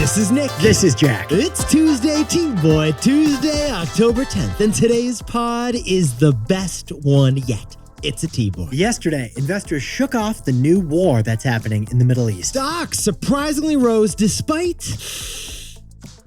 This is Nick. This is Jack. It's Tuesday, T-Boy, Tuesday, October 10th, and today's pod is the best one yet. It's a T-Boy. Yesterday, investors shook off the new war that's happening in the Middle East. Stocks surprisingly rose despite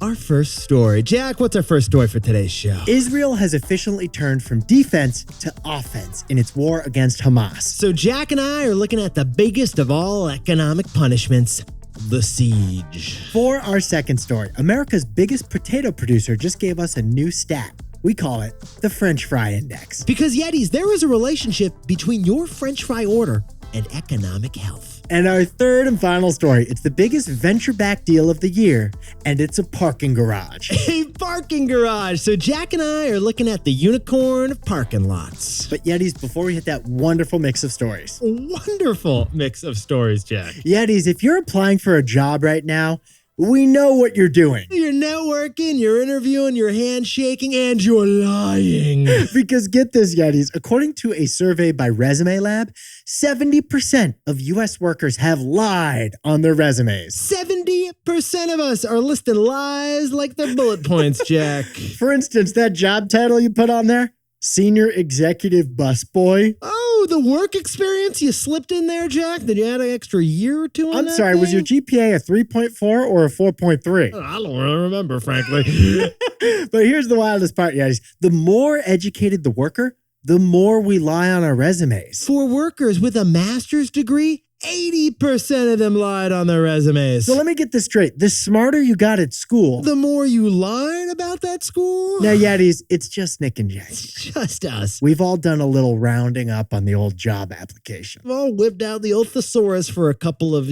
our first story. Jack, what's our first story for today's show? Israel has officially turned from defense to offense in its war against Hamas. So Jack and I are looking at the biggest of all economic punishments, the siege. For our second story, America's biggest potato producer just gave us a new stat. We call it the French Fry Index. Because Yetis, there is a relationship between your French fry order and economic health. And our third and final story, it's the biggest venture-backed deal of the year, and it's a parking garage. A parking garage. So Jack and I are looking at the unicorn of parking lots. But Yetis, before we hit that wonderful mix of stories. Wonderful mix of stories, Jack. Yetis, if you're applying for a job right now, we know what you're doing. You're networking, you're interviewing, you're handshaking, and you're lying. Because get this, Yetis, according to a survey by Resume Lab, 70% of U.S. workers have lied on their resumes. 70% of us are listing lies like they're bullet points, Jack. For instance, that job title you put on there, Senior Executive Busboy. Oh, the work experience you slipped in there, Jack? Did you add an extra year or two on I'm that sorry, thing? was your GPA a 3.4 or a 4.3? I don't remember, frankly. But here's the wildest part, guys. The more educated the worker, the more we lie on our resumes. For workers with a master's degree, 80% of them lied on their resumes. So let me get this straight. The smarter you got at school, The more you lied about that school? now, Yetis, it's just Nick and Jay. It's just us. We've all done a little rounding up on the old job application. We've all whipped out the old thesaurus for a couple of,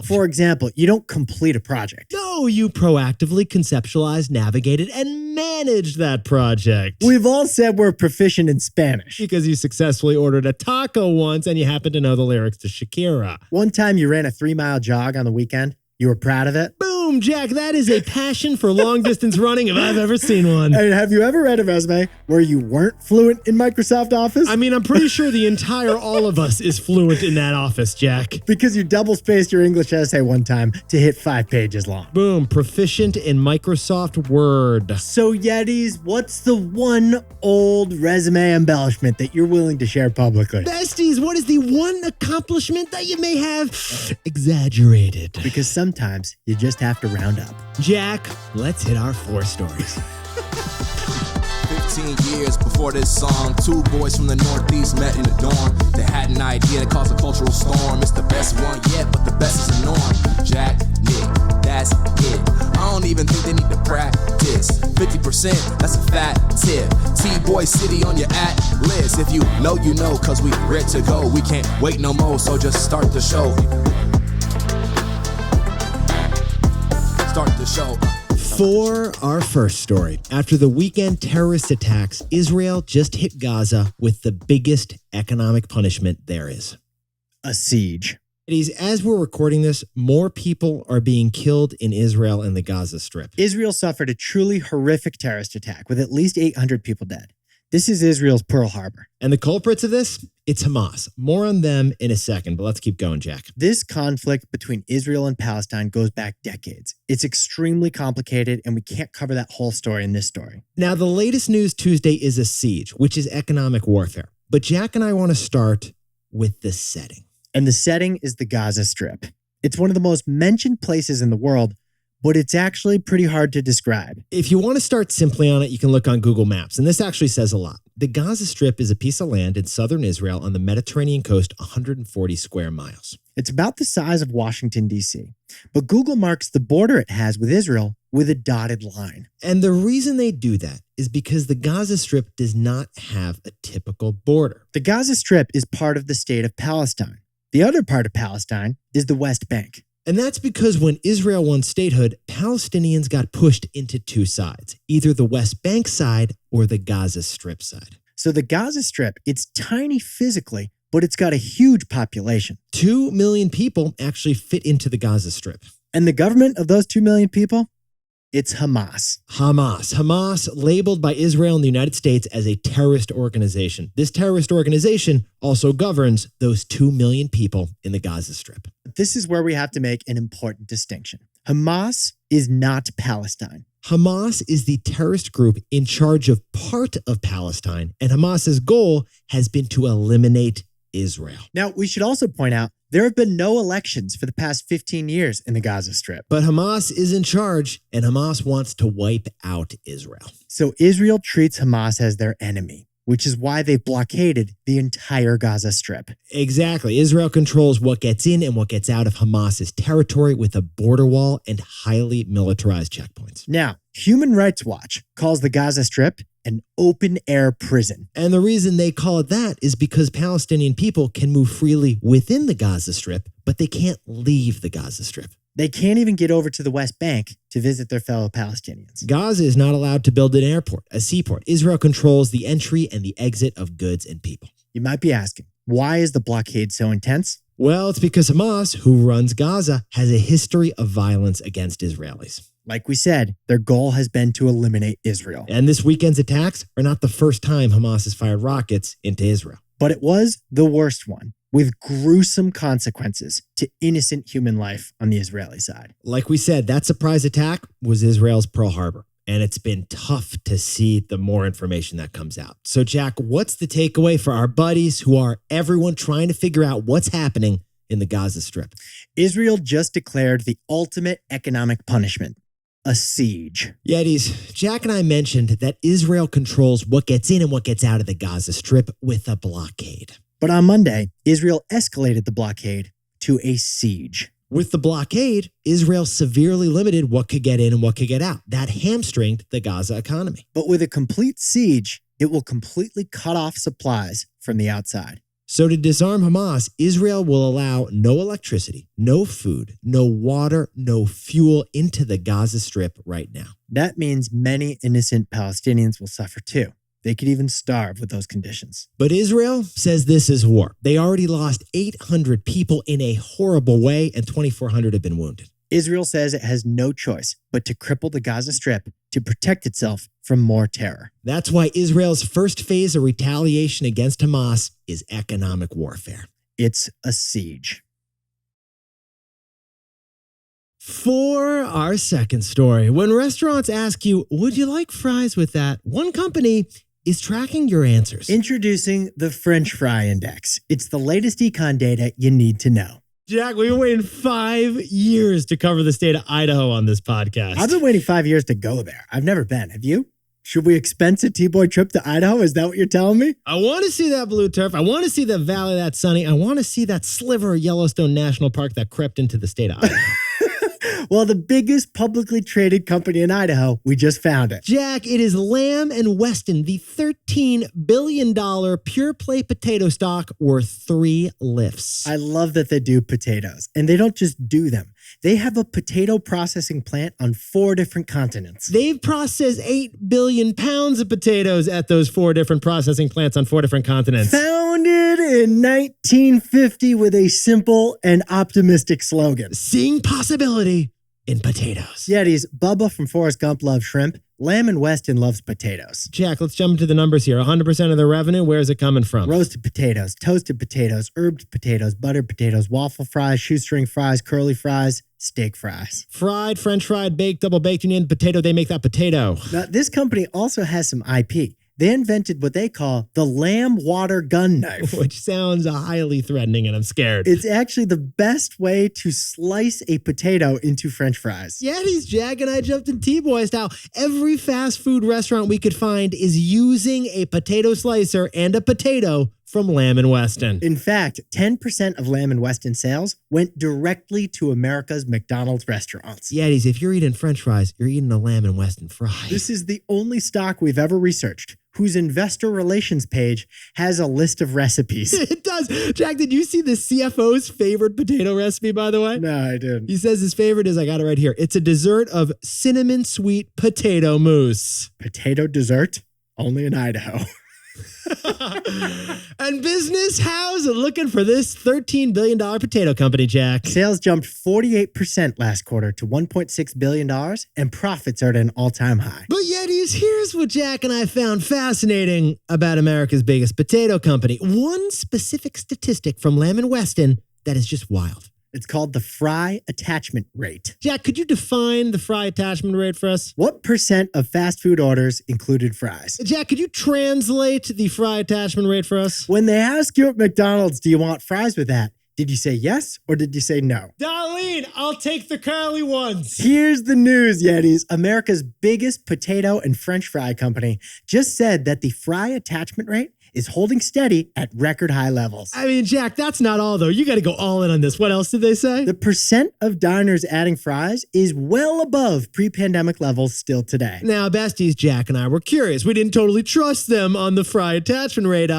For example, you don't complete a project. No, you proactively conceptualized, navigated, and managed that project. We've all said we're proficient in Spanish. Because you successfully ordered a taco once and you happen to know the lyrics to Shakira. One time you ran a 3-mile jog on the weekend. You were proud of it. Boom, Jack, that is a passion for long distance running if I've ever seen one. And have you ever read a resume where you weren't fluent in Microsoft Office? I mean, I'm pretty sure the entire all of us is fluent in that office, Jack. Because you double-spaced your English essay one time to hit 5 pages long. Boom, proficient in Microsoft Word. So Yetis, what's the one old resume embellishment that you're willing to share publicly? Besties, what is the one accomplishment that you may have exaggerated? Because sometimes you just have to round up. Jack, let's hit our 4 stories. 15 years before this song, 2 boys from the Northeast met in a dorm. They had an idea that caused a cultural storm. It's the best one yet, but the best is the norm. Jack, Nick, that's it. I don't even think they need to practice. 50%, that's a fat tip. T-Boy City on your at-list. If you know, you know, cause we ready to go. We can't wait no more, so just start the show. Start the show. For our first story, after the weekend terrorist attacks, Israel just hit Gaza with the biggest economic punishment there is. A siege. As we're recording this, more people are being killed in Israel and the Gaza Strip. Israel suffered a truly horrific terrorist attack with at least 800 people dead. This is Israel's Pearl Harbor. And the culprits of this? It's Hamas. More on them in a second, but let's keep going, Jack. This conflict between Israel and Palestine goes back decades. It's extremely complicated, and we can't cover that whole story in this story. Now, the latest news Tuesday is a siege, which is economic warfare. But Jack and I want to start with the setting. And the setting is the Gaza Strip. It's one of the most mentioned places in the world, but it's actually pretty hard to describe. If you want to start simply on it, you can look on Google Maps, and this actually says a lot. The Gaza Strip is a piece of land in southern Israel on the Mediterranean coast, 140 square miles. It's about the size of Washington, D.C., but Google marks the border it has with Israel with a dotted line. And the reason they do that is because the Gaza Strip does not have a typical border. The Gaza Strip is part of the state of Palestine. The other part of Palestine is the West Bank. And that's because when Israel won statehood, Palestinians got pushed into 2 sides, either the West Bank side or the Gaza Strip side. So the Gaza Strip, it's tiny physically, but it's got a huge population. 2 million people actually fit into the Gaza Strip. And the government of those 2 million people? It's Hamas. Hamas, labeled by Israel and the United States as a terrorist organization. This terrorist organization also governs those 2 million people in the Gaza Strip. This is where we have to make an important distinction. Hamas is not Palestine. Hamas is the terrorist group in charge of part of Palestine, and Hamas's goal has been to eliminate Israel. Now, we should also point out there have been no elections for the past 15 years in the Gaza Strip. But Hamas is in charge, and Hamas wants to wipe out Israel. So Israel treats Hamas as their enemy, which is why they've blockaded the entire Gaza Strip. Exactly. Israel controls what gets in and what gets out of Hamas's territory with a border wall and highly militarized checkpoints. Now, Human Rights Watch calls the Gaza Strip an open-air prison. And the reason they call it that is because Palestinian people can move freely within the Gaza Strip, but they can't leave the Gaza Strip. They can't even get over to the West Bank to visit their fellow Palestinians. Gaza is not allowed to build an airport, a seaport. Israel controls the entry and the exit of goods and people. You might be asking, why is the blockade so intense? Well, it's because Hamas, who runs Gaza, has a history of violence against Israelis. Like we said, their goal has been to eliminate Israel. And this weekend's attacks are not the first time Hamas has fired rockets into Israel. But it was the worst one, with gruesome consequences to innocent human life on the Israeli side. Like we said, that surprise attack was Israel's Pearl Harbor. And it's been tough to see the more information that comes out. So, Jack, what's the takeaway for our buddies who are everyone trying to figure out what's happening in the Gaza Strip? Israel just declared the ultimate economic punishment, a siege. Yetis, Jack and I mentioned that Israel controls what gets in and what gets out of the Gaza Strip with a blockade. But on Monday, Israel escalated the blockade to a siege. With the blockade, Israel severely limited what could get in and what could get out. That hamstringed the Gaza economy. But with a complete siege, it will completely cut off supplies from the outside. So to disarm Hamas, Israel will allow no electricity, no food, no water, no fuel into the Gaza Strip right now. That means many innocent Palestinians will suffer too. They could even starve with those conditions. But Israel says this is war. They already lost 800 people in a horrible way, and 2,400 have been wounded. Israel says it has no choice but to cripple the Gaza Strip to protect itself from more terror. That's why Israel's first phase of retaliation against Hamas is economic warfare. It's a siege. For our second story, when restaurants ask you, would you like fries with that? One company is tracking your answers. Introducing the French Fry Index. It's the latest econ data you need to know. Jack, we've been waiting 5 years to cover the state of Idaho on this podcast. I've been waiting 5 years to go there. I've never been. Have you? Should we expense a T-Boy trip to Idaho? Is that what you're telling me? I want to see that blue turf. I want to see the valley that's sunny. I want to see that sliver of Yellowstone National Park that crept into the state of Idaho. Well, the biggest publicly traded company in Idaho, we just found it. Jack, it is Lamb Weston, the $13 billion pure play potato stock worth 3 lifts. I love that they do potatoes, and they don't just do them. They have a potato processing plant on 4 different continents. They've processed 8 billion pounds of potatoes at those 4 different processing plants on 4 different continents. Founded in 1950 with a simple and optimistic slogan. Seeing possibility in potatoes. Yetis, Bubba from Forrest Gump loves shrimp. Lamb Weston loves potatoes. Jack, let's jump into the numbers here. 100% of their revenue, where is it coming from? Roasted potatoes, toasted potatoes, herbed potatoes, buttered potatoes, waffle fries, shoestring fries, curly fries, steak fries. Fried, French fried, baked, double baked. You name the potato, they make that potato. Now, this company also has some IP. They invented what they call the lamb water gun knife. Which sounds highly threatening, and I'm scared. It's actually the best way to slice a potato into French fries. Yetis, Jack and I jumped in T-Boy style. Every fast food restaurant we could find is using a potato slicer and a potato from Lamb Weston. In fact, 10% of Lamb Weston sales went directly to America's McDonald's restaurants. Yetis, if you're eating French fries, you're eating a Lamb Weston fry. This is the only stock we've ever researched whose investor relations page has a list of recipes. It does. Jack, did you see the CFO's favorite potato recipe, by the way? No, I didn't. He says his favorite is, I got it right here, it's a dessert of cinnamon sweet potato mousse. Potato dessert? Only in Idaho. And business, how's it looking for this $13 billion potato company, Jack? Sales jumped 48% last quarter to $1.6 billion, and profits are at an all-time high. But Yetis, here's what Jack and I found fascinating about America's biggest potato company. One specific statistic from Lamb Weston that is just wild. It's called the fry attachment rate. Jack, could you define the fry attachment rate for us? What percent of fast food orders included fries? Jack, could you translate the fry attachment rate for us? When they ask you at McDonald's, do you want fries with that? Did you say yes or did you say no? Darlene, I'll take the curly ones. Here's the news, Yetis. America's biggest potato and French fry company just said that the fry attachment rate is holding steady at record high levels. I mean, Jack, that's not all, though. You got to go all in on this. What else did they say? The percent of diners adding fries is well above pre-pandemic levels still today. Now, besties, Jack and I were curious. We didn't totally trust them on the fry attachment rate,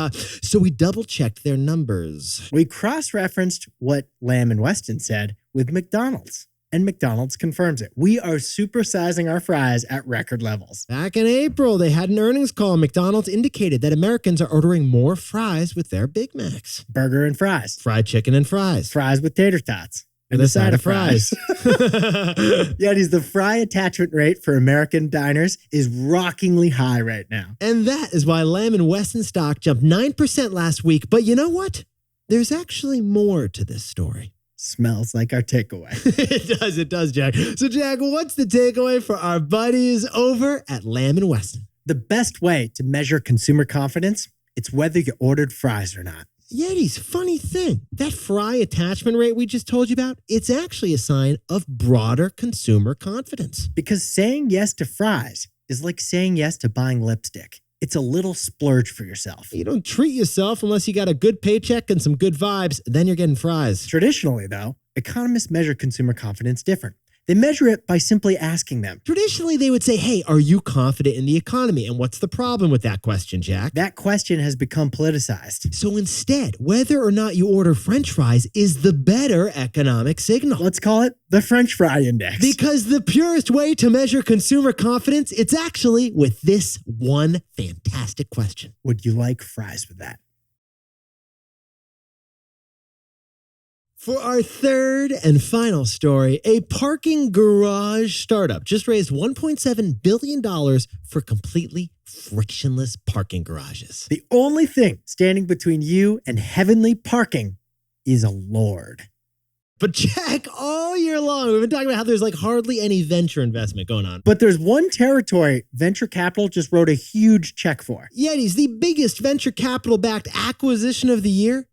so we double-checked their numbers. We cross-referenced what Lamb Weston said with McDonald's. And McDonald's confirms it. We are supersizing our fries at record levels. Back in April, they had an earnings call. McDonald's indicated that Americans are ordering more fries with their Big Macs. Burger and fries. Fried chicken and fries. Fries with tater tots. And a side of fries. Yetis, the fry attachment rate for American diners is rockingly high right now. And that is why Lamb Weston stock jumped 9% last week. But you know what? There's actually more to this story. Smells like our takeaway. It does, Jack. So, Jack, what's the takeaway for our buddies over at Lamb Weston? The best way to measure consumer confidence, it's whether you ordered fries or not. Yetis, funny thing, that fry attachment rate we just told you about, it's actually a sign of broader consumer confidence. Because saying yes to fries is like saying yes to buying lipstick. It's a little splurge for yourself. You don't treat yourself unless you got a good paycheck and some good vibes, then you're getting fries. Traditionally, though, economists measure consumer confidence different. They measure it by simply asking them. Traditionally, they would say, hey, are you confident in the economy? And what's the problem with that question, Jack? That question has become politicized. So instead, whether or not you order French fries is the better economic signal. Let's call it the French fry index. Because the purest way to measure consumer confidence, it's actually with this one fantastic question. Would you like fries with that? For our third and final story, a parking garage startup just raised $1.7 billion for completely frictionless parking garages. The only thing standing between you and heavenly parking is a Lord. But Jack, all year long, we've been talking about how there's like hardly any venture investment going on. But there's one territory venture capital just wrote a huge check for. Yetis, the biggest venture capital-backed acquisition of the year.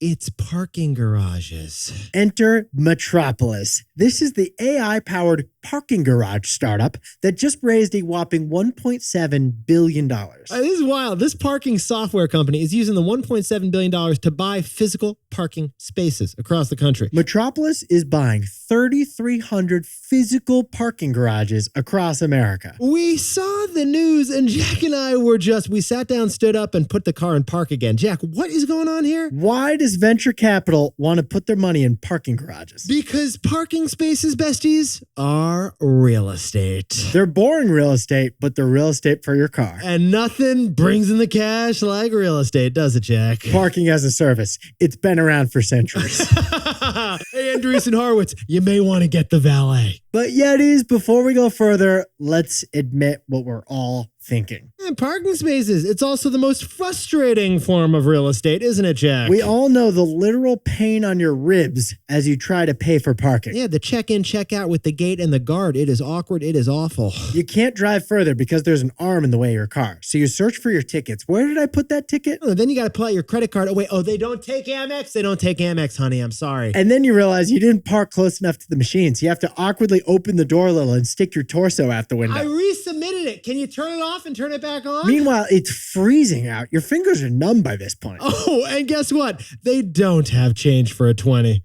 It's parking garages. Enter Metropolis. This is the AI-powered parking garage startup that just raised a whopping $1.7 billion. This is wild. This parking software company is using the $1.7 billion to buy physical parking spaces across the country. Metropolis is buying 3,300 physical parking garages across America. We saw the news and Jack and I we sat down, stood up, and put the car in park again. Jack, what is going on here? Why does venture capital want to put their money in parking garages? Because parking spaces, besties, are real estate. They're boring real estate, but they're real estate for your car. And nothing brings in the cash like real estate, does it, Jack? Parking as a service. It's been around for centuries. Hey, Andreessen Horowitz, you may want to get the valet. But Yetis, before we go further, let's admit what we're all thinking. And parking spaces, it's also the most frustrating form of real estate, isn't it, Jack? We all know the literal pain on your ribs as you try to pay for parking. Yeah, the check-in, check-out with the gate and the guard, it is awkward, it is awful. You can't drive further because there's an arm in the way of your car. So you search for your tickets. Where did I put that ticket? Oh, then you got to pull out your credit card. They don't take Amex? They don't take Amex, honey, I'm sorry. And then you realize you didn't park close enough to the machine, so you have to awkwardly open the door a little and stick your torso out the window. I resubmitted it. Can you turn it off and turn it back on? Meanwhile, it's freezing out. Your fingers are numb by this point. Oh, and guess what? They don't have change for a 20.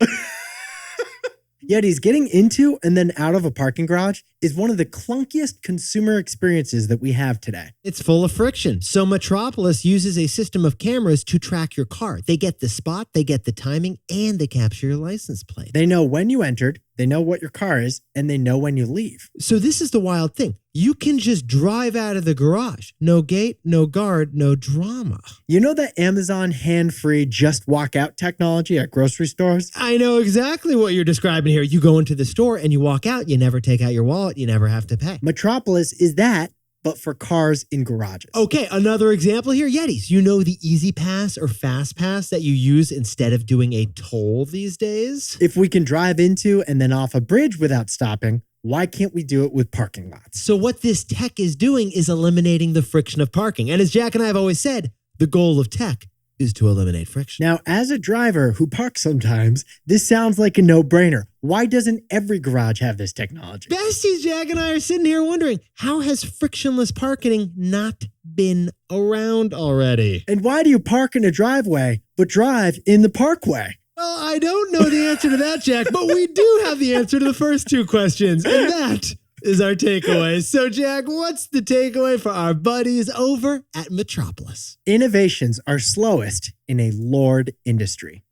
Yetis, getting into and then out of a parking garage is one of the clunkiest consumer experiences that we have today. It's full of friction. So Metropolis uses a system of cameras to track your car. They get the spot, they get the timing, and they capture your license plate. They know when you entered, they know what your car is, and they know when you leave. So this is the wild thing. You can just drive out of the garage. No gate, no guard, no drama. You know that Amazon hand-free just walk out technology at grocery stores? I know exactly what you're describing here. You go into the store and you walk out. You never take out your wallet. You never have to pay. Metropolis is that but for cars in garages. Okay, another example here, Yetis. You know the Easy Pass or Fast Pass that you use instead of doing a toll these days? If we can drive into and then off a bridge without stopping, why can't we do it with parking lots? So what this tech is doing is eliminating the friction of parking. And as Jack and I have always said, the goal of tech is to eliminate friction. Now, as a driver who parks sometimes, this sounds like a no-brainer. Why doesn't every garage have this technology? Besties, Jack and I are sitting here wondering, how has frictionless parking not been around already? And why do you park in a driveway but drive in the parkway? Well, I don't know the answer to that, Jack, but we do have the answer to the first two questions, and that is our takeaway. So, Jack, what's the takeaway for our buddies over at Metropolis? Innovations are slowest in a lured industry.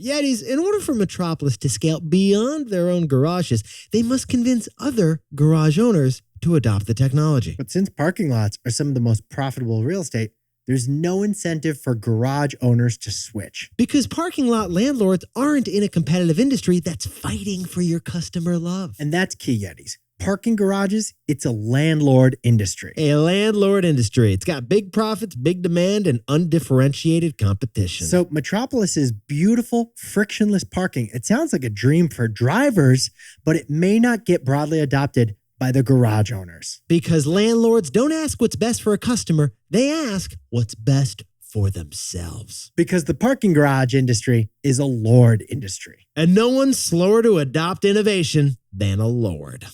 Yetis, in order for Metropolis to scale beyond their own garages, they must convince other garage owners to adopt the technology. But since parking lots are some of the most profitable real estate, there's no incentive for garage owners to switch. Because parking lot landlords aren't in a competitive industry that's fighting for your customer love. And that's key, Yetis. Parking garages, it's a landlord industry. A landlord industry. It's got big profits, big demand, and undifferentiated competition. So Metropolis's beautiful, frictionless parking, it sounds like a dream for drivers, but it may not get broadly adopted by the garage owners. Because landlords don't ask what's best for a customer, they ask what's best for themselves. Because the parking garage industry is a lord industry. And no one's slower to adopt innovation than a lord.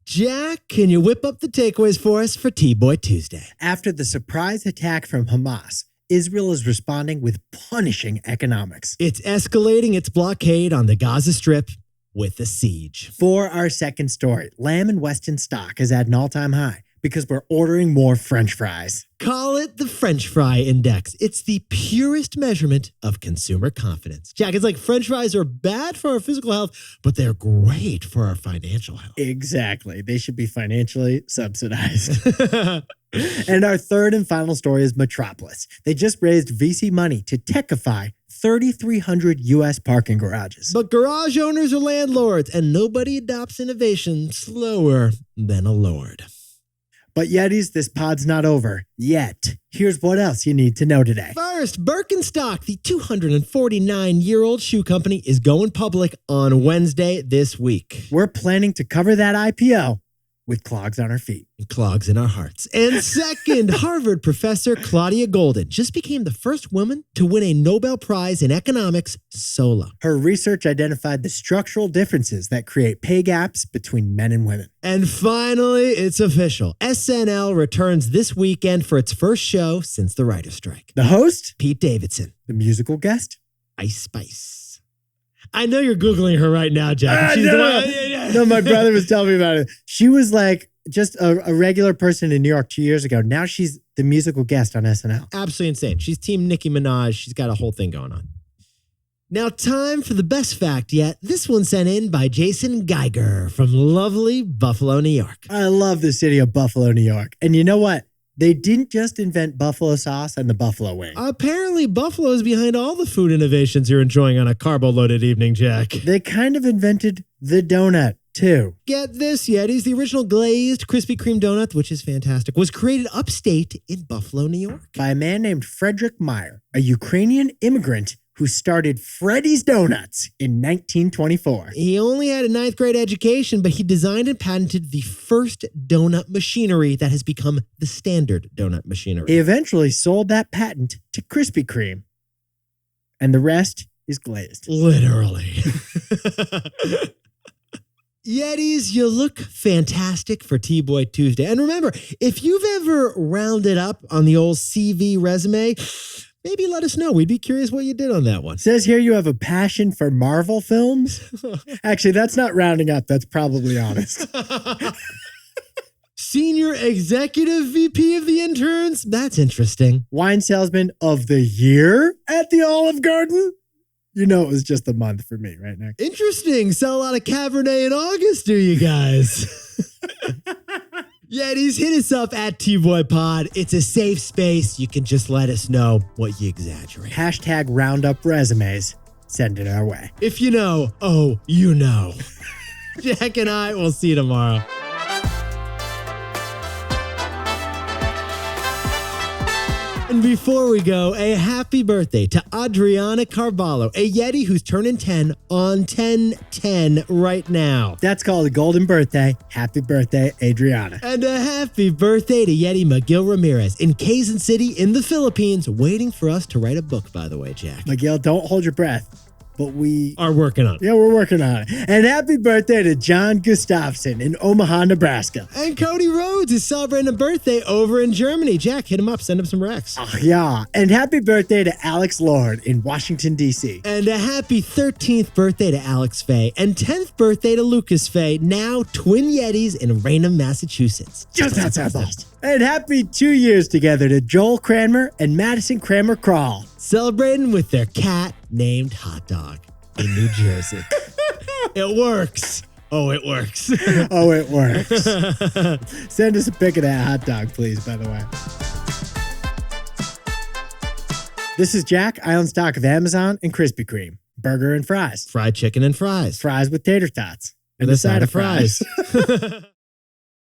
Jack, can you whip up the takeaways for us for T-Boy Tuesday? After the surprise attack from Hamas, Israel is responding with punishing economics. It's escalating its blockade on the Gaza Strip with a siege. For our second story, Lamb Weston stock is at an all-time high because we're ordering more French fries. Call it the French Fry Index. It's the purest measurement of consumer confidence. Jack, it's like French fries are bad for our physical health, but they're great for our financial health. Exactly. They should be financially subsidized. And our third and final story is Metropolis. They just raised VC money to techify 3,300 U.S. parking garages. But garage owners are landlords, and nobody adopts innovation slower than a lord. But Yetis, this pod's not over yet. Here's what else you need to know today. First, Birkenstock, the 249-year-old shoe company, is going public on Wednesday this week. We're planning to cover that IPO with clogs on our feet. And clogs in our hearts. And second, Harvard professor Claudia Golden just became the first woman to win a Nobel Prize in economics solo. Her research identified the structural differences that create pay gaps between men and women. And finally, it's official. SNL returns this weekend for its first show since the writer's strike. The host? Pete Davidson. The musical guest? Ice Spice. I know you're Googling her right now, Jack. No, my brother was telling me about it. She was like just a regular person in New York 2 years ago. Now she's the musical guest on SNL. Absolutely insane. She's Team Nicki Minaj. She's got a whole thing going on. Now, time for the best fact yet. This one sent in by Jason Geiger from lovely Buffalo, New York. I love the city of Buffalo, New York. And you know what? They didn't just invent buffalo sauce and the buffalo wing. Apparently, Buffalo's behind all the food innovations you're enjoying on a carbo-loaded evening, Jack. They kind of invented the donut, too. Get this, Yetis. The original glazed Krispy Kreme donut, which is fantastic, was created upstate in Buffalo, New York. By a man named Frederick Meyer, a Ukrainian immigrant who started Freddy's Donuts in 1924. He only had a 9th grade education, but he designed and patented the first donut machinery that has become the standard donut machinery. He eventually sold that patent to Krispy Kreme. And the rest is glazed. Literally. Yetis, you look fantastic for T-Boy Tuesday. And remember, if you've ever rounded up on the old CV resume, maybe let us know. We'd be curious what you did on that one. Says here you have a passion for Marvel films. Actually, that's not rounding up. That's probably honest. Senior Executive VP of the Interns? That's interesting. Wine Salesman of the Year at the Olive Garden? You know it was just a month for me, right, Nick? Interesting. Sell a lot of Cabernet in August, do you guys? Yetis, hit us up at T-Boy-Pod. It's a safe space. You can just let us know what you exaggerate. #roundup resumes. Send it our way. If you know, oh, you know. Jack and I will see you tomorrow. And before we go, a happy birthday to Adriana Carvalho, a Yeti who's turning 10 on 10/10 right now. That's called a golden birthday. Happy birthday, Adriana. And a happy birthday to Yeti McGill Ramirez in Quezon City in the Philippines, waiting for us to write a book, by the way, Jack. Miguel, don't hold your breath. But we are working on it. Yeah, we're working on it. And happy birthday to John Gustafson in Omaha, Nebraska. And Cody Rhodes is celebrating a birthday over in Germany. Jack, hit him up. Send him some recs. Oh, yeah. And happy birthday to Alex Lord in Washington, D.C. And a happy 13th birthday to Alex Faye. And 10th birthday to Lucas Faye, now twin Yetis in Raynham, Massachusetts. Just outside Boston. And happy 2 years together to Joel Cranmer and Madison Cranmer Crawl. Celebrating with their cat named Hot Dog in New Jersey. It works. Oh, it works. Oh, it works. Send us a pic of that hot dog, please, by the way. This is Jack. I own stock of Amazon and Krispy Kreme. Burger and fries. Fried chicken and fries. Fries with tater tots. And a side of fries.